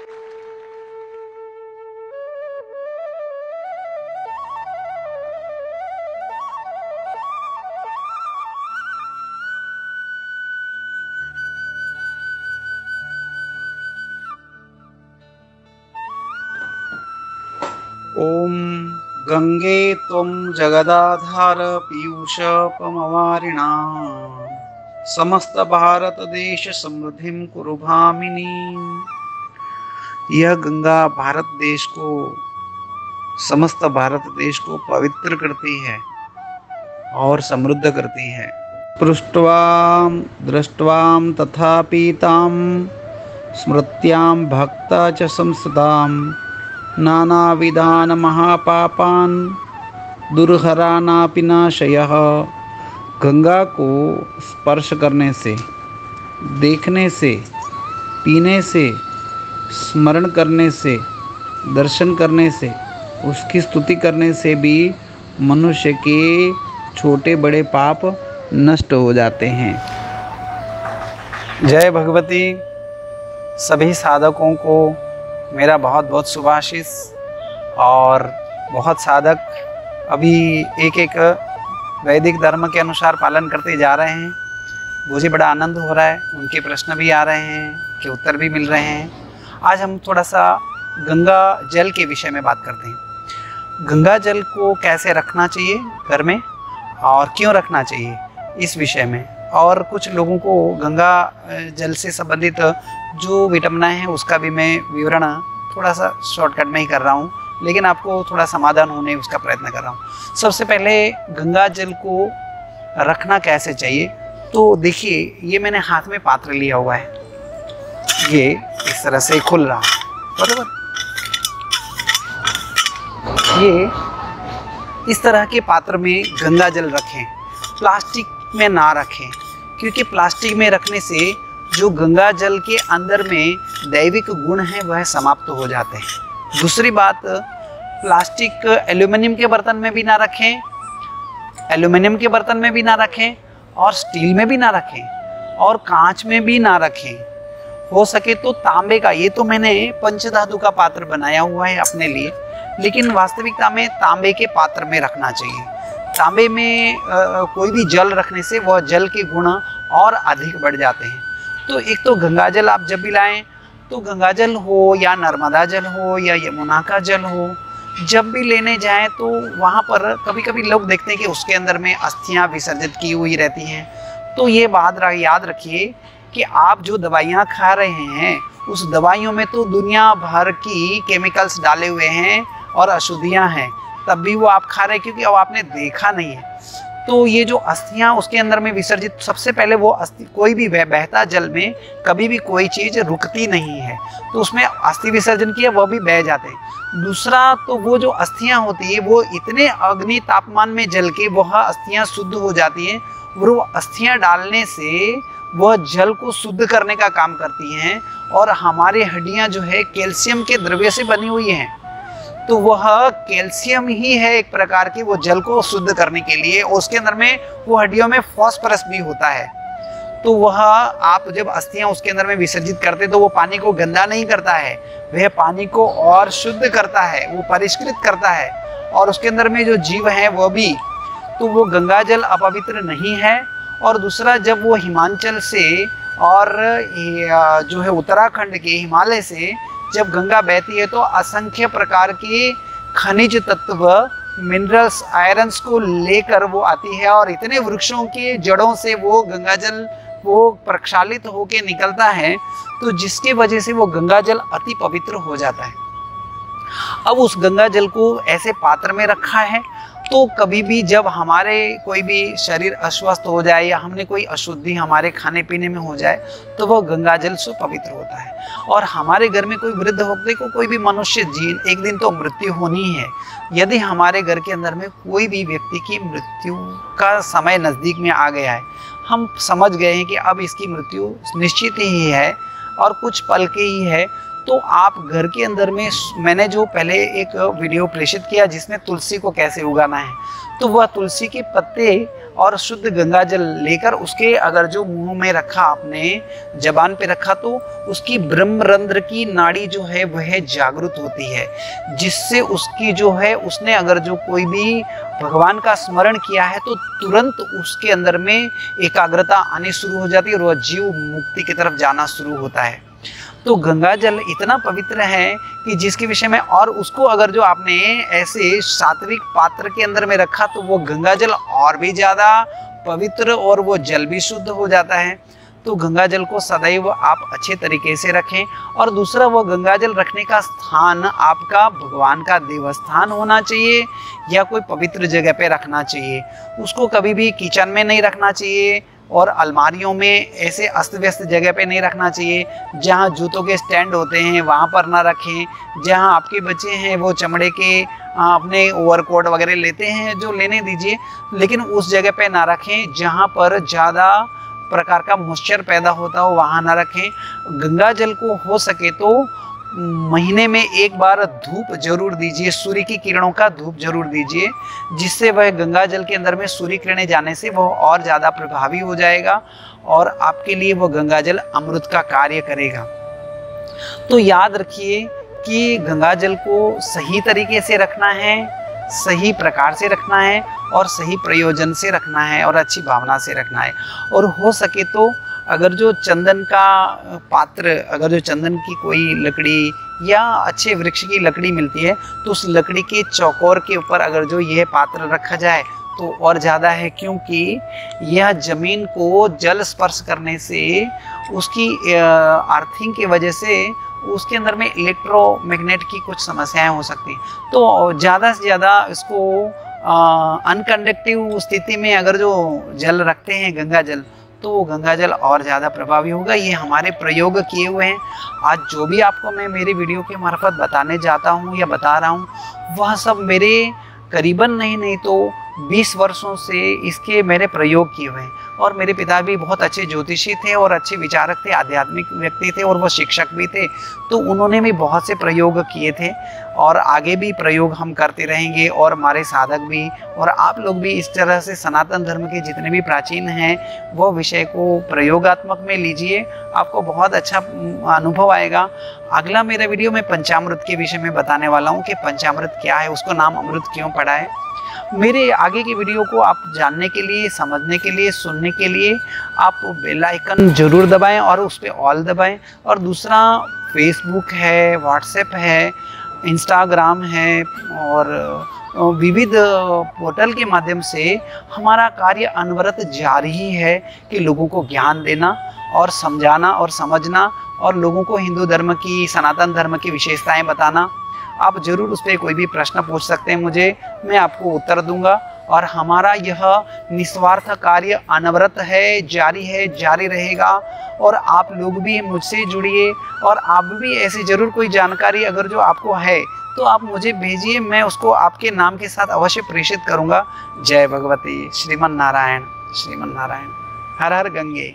ओम गंगे त्वं जगदाधार पीयूषपमवारिणा समस्त भारत देश समृद्धिं कुरु भामिनी। यह गंगा भारत देश को, समस्त भारत देश को पवित्र करती है और समृद्ध करती है। पृष्ट्वां दृष्ट्वां तथा पीतां स्मृत्यां भक्ता च संस्थितां नानाविधान महापापान दुर्हरानापि नाशयः। गंगा को स्पर्श करने से, देखने से, पीने से, स्मरण करने से, दर्शन करने से, उसकी स्तुति करने से भी मनुष्य के छोटे बड़े पाप नष्ट हो जाते हैं। जय भगवती। सभी साधकों को मेरा बहुत बहुत शुभाशीष। और बहुत साधक अभी एक एक वैदिक धर्म के अनुसार पालन करते जा रहे हैं। मुझे बड़ा आनंद हो रहा है, उनके प्रश्न भी आ रहे हैं, उनके उत्तर भी मिल रहे हैं। आज हम थोड़ा सा गंगा जल के विषय में बात करते हैं। गंगा जल को कैसे रखना चाहिए घर में और क्यों रखना चाहिए, इस विषय में। और कुछ लोगों को गंगा जल से संबंधित जो विटमिनाएं हैं उसका भी मैं विवरण थोड़ा सा शॉर्टकट में ही कर रहा हूँ, लेकिन आपको थोड़ा समाधान होने उसका प्रयत्न कर रहा हूँ। सबसे पहले गंगा जल को रखना कैसे चाहिए, तो देखिए ये मैंने हाथ में पात्र लिया हुआ है, ये इस तरह से खुल रहा है, बराबर। ये इस तरह के पात्र में गंगा जल रखें, प्लास्टिक में ना रखें, क्योंकि प्लास्टिक में रखने से जो गंगा जल के अंदर में दैविक गुण हैं वह समाप्त हो जाते हैं। दूसरी बात, प्लास्टिक एल्यूमिनियम के बर्तन में भी ना रखें, एल्यूमिनियम के बर्तन में भी ना रखें, और स्टील में भी ना रखें, और कांच में भी ना रखें। हो सके तो तांबे का, ये तो मैंने पंचधातु का पात्र बनाया हुआ है अपने लिए, लेकिन वास्तविकता में तांबे के पात्र में रखना चाहिए। तांबे में कोई भी जल रखने से वह जल के गुण और अधिक बढ़ जाते हैं। तो एक तो गंगा जल आप जब भी लाएं तो गंगा जल हो या नर्मदा जल हो या यमुना का जल हो, जब भी लेने जाएं तो वहाँ पर कभी कभी लोग देखते हैं कि उसके अंदर में अस्थियाँ विसर्जित की हुई रहती हैं। तो ये बात याद रखिए कि आप जो दवाइयाँ खा रहे हैं उस दवाइयों में तो दुनिया भर की केमिकल्स डाले हुए हैं और अशुद्धियाँ हैं, तब भी वो आप खा रहे हैं क्योंकि अब आपने देखा नहीं है। तो ये जो अस्थियाँ उसके अंदर में विसर्जित, सबसे पहले वो अस्थि, कोई भी बहता जल में कभी भी कोई चीज़ रुकती नहीं है, तो उसमें अस्थि विसर्जन किया वह भी बह जाते हैं। दूसरा, तो वो जो अस्थियाँ होती है वो इतने अग्नि तापमान में जल के वह अस्थियाँ शुद्ध हो जाती हैं, और वो अस्थियाँ डालने से वह जल को शुद्ध करने का काम करती हैं। और हमारी हड्डियाँ जो है कैल्शियम के द्रव्य से बनी हुई हैं, तो वह कैल्शियम ही है एक प्रकार की वो जल को शुद्ध करने के लिए। उसके अंदर में वो हड्डियों में फास्फोरस भी होता है, तो वह आप जब अस्थियां उसके अंदर में विसर्जित करते तो वो पानी को गंदा नहीं करता है, वह पानी को और शुद्ध करता है, वो परिष्कृत करता है। और उसके अंदर में जो जीव है वह भी, तो वो गंगा जल अपवित्र नहीं है। और दूसरा, जब वो हिमाचल से और जो है उत्तराखंड के हिमालय से जब गंगा बहती है तो असंख्य प्रकार के खनिज तत्व, मिनरल्स, आयरन्स को लेकर वो आती है, और इतने वृक्षों के जड़ों से वो गंगा जल वो प्रक्षालित होके निकलता है, तो जिसके वजह से वो गंगा जल अति पवित्र हो जाता है। अब उस गंगा जल को ऐसे पात्र में रखा है, तो कभी भी जब हमारे कोई भी शरीर अस्वस्थ हो जाए या हमने कोई अशुद्धि हमारे खाने पीने में हो जाए, तो वह गंगा जल से पवित्र होता है। और हमारे घर में कोई वृद्ध व्यक्ति को, कोई भी मनुष्य एक दिन तो मृत्यु होनी है। यदि हमारे घर के अंदर में कोई भी व्यक्ति की मृत्यु का समय नज़दीक में आ गया है, हम समझ गए हैं कि अब इसकी मृत्यु निश्चित ही है और कुछ पल के ही है, तो आप घर के अंदर में, मैंने जो पहले एक वीडियो प्रेषित किया जिसमें तुलसी को कैसे उगाना है, तो वह तुलसी के पत्ते और शुद्ध गंगा जल लेकर उसके अगर जो मुंह में रखा, आपने जबान पे रखा, तो उसकी ब्रह्मरंध्र की नाड़ी जो है वह जागृत होती है, जिससे उसकी जो है, उसने अगर जो कोई भी भगवान का स्मरण किया है तो तुरंत उसके अंदर में एकाग्रता आनी शुरू हो जाती है और वह जीव मुक्ति की तरफ जाना शुरू होता है। तो गंगा जल इतना पवित्र है कि जिसके विषय में, और उसको अगर जो आपने ऐसे सात्विक पात्र के अंदर में रखा तो वो गंगा जल और भी ज़्यादा पवित्र और वो जल भी शुद्ध हो जाता है। तो गंगा जल को सदैव आप अच्छे तरीके से रखें। और दूसरा, वो गंगा जल रखने का स्थान आपका भगवान का देवस्थान होना चाहिए या कोई पवित्र जगह पे रखना चाहिए। उसको कभी भी किचन में नहीं रखना चाहिए और अलमारियों में ऐसे अस्त व्यस्त जगह पे नहीं रखना चाहिए। जहाँ जूतों के स्टैंड होते हैं वहाँ पर ना रखें। जहाँ आपके बच्चे हैं वो चमड़े के अपने ओवरकोट वगैरह लेते हैं, जो लेने दीजिए, लेकिन उस जगह पे ना रखें जहाँ पर ज़्यादा प्रकार का मॉइस्चर पैदा होता हो, वहाँ ना रखें। गंगा जल को हो सके तो महीने में एक बार धूप जरूर दीजिए, सूर्य की किरणों का धूप जरूर दीजिए, जिससे वह गंगा जल के अंदर में सूर्य किरणें जाने से वह और ज़्यादा प्रभावी हो जाएगा और आपके लिए वह गंगा जल अमृत का कार्य करेगा। तो याद रखिए कि गंगा जल को सही तरीके से रखना है, सही प्रकार से रखना है और सही प्रयोजन से रखना है और अच्छी भावना से रखना है। और हो सके तो अगर जो चंदन का पात्र, अगर जो चंदन की कोई लकड़ी या अच्छे वृक्ष की लकड़ी मिलती है तो उस लकड़ी के चौकोर के ऊपर अगर जो यह पात्र रखा जाए तो और ज़्यादा है, क्योंकि यह जमीन को जल स्पर्श करने से उसकी अर्थिंग की वजह से उसके अंदर में इलेक्ट्रोमैग्नेट की कुछ समस्याएं हो सकती हैं। तो ज़्यादा से ज़्यादा इसको अनकंडक्टिव स्थिति में अगर जो जल रखते हैं गंगा जल, तो वो गंगा जल और ज़्यादा प्रभावी होगा। ये हमारे प्रयोग किए हुए हैं। आज जो भी आपको मैं मेरे वीडियो के मार्फत बताने जाता हूँ या बता रहा हूँ, वह सब मेरे करीबन नहीं तो 20 वर्षों से इसके मेरे प्रयोग किए हुए हैं। और मेरे पिता भी बहुत अच्छे ज्योतिषी थे और अच्छे विचारक थे, आध्यात्मिक व्यक्ति थे और वो शिक्षक भी थे, तो उन्होंने भी बहुत से प्रयोग किए थे और आगे भी प्रयोग हम करते रहेंगे। और हमारे साधक भी और आप लोग भी इस तरह से सनातन धर्म के जितने भी प्राचीन हैं वो विषय को प्रयोगात्मक में लीजिए, आपको बहुत अच्छा अनुभव आएगा। अगला मेरा वीडियो मैं पंचामृत के विषय में बताने वाला हूँ कि पंचामृत क्या है, उसको नाम अमृत क्यों पड़ा है। मेरे आगे की वीडियो को आप जानने के लिए, समझने के लिए, सुनने के लिए आप बेल आइकन जरूर दबाएं और उस पर ऑल दबाएं। और दूसरा, फेसबुक है, व्हाट्सएप है, इंस्टाग्राम है और विविध पोर्टल के माध्यम से हमारा कार्य अनवरत जारी ही है कि लोगों को ज्ञान देना और समझाना और समझना और लोगों को हिंदू धर्म की, सनातन धर्म की विशेषताएं बताना। आप जरूर उस पर कोई भी प्रश्न पूछ सकते हैं मुझे, मैं आपको उत्तर दूंगा। और हमारा यह निस्वार्थ कार्य अनवरत है, जारी रहेगा। और आप लोग भी मुझसे जुड़िए और आप भी ऐसी जरूर कोई जानकारी अगर जो आपको है तो आप मुझे भेजिए, मैं उसको आपके नाम के साथ अवश्य प्रेषित करूंगा। जय भगवती श्रीमन नारायण, श्रीमन नारायण। हर हर गंगे।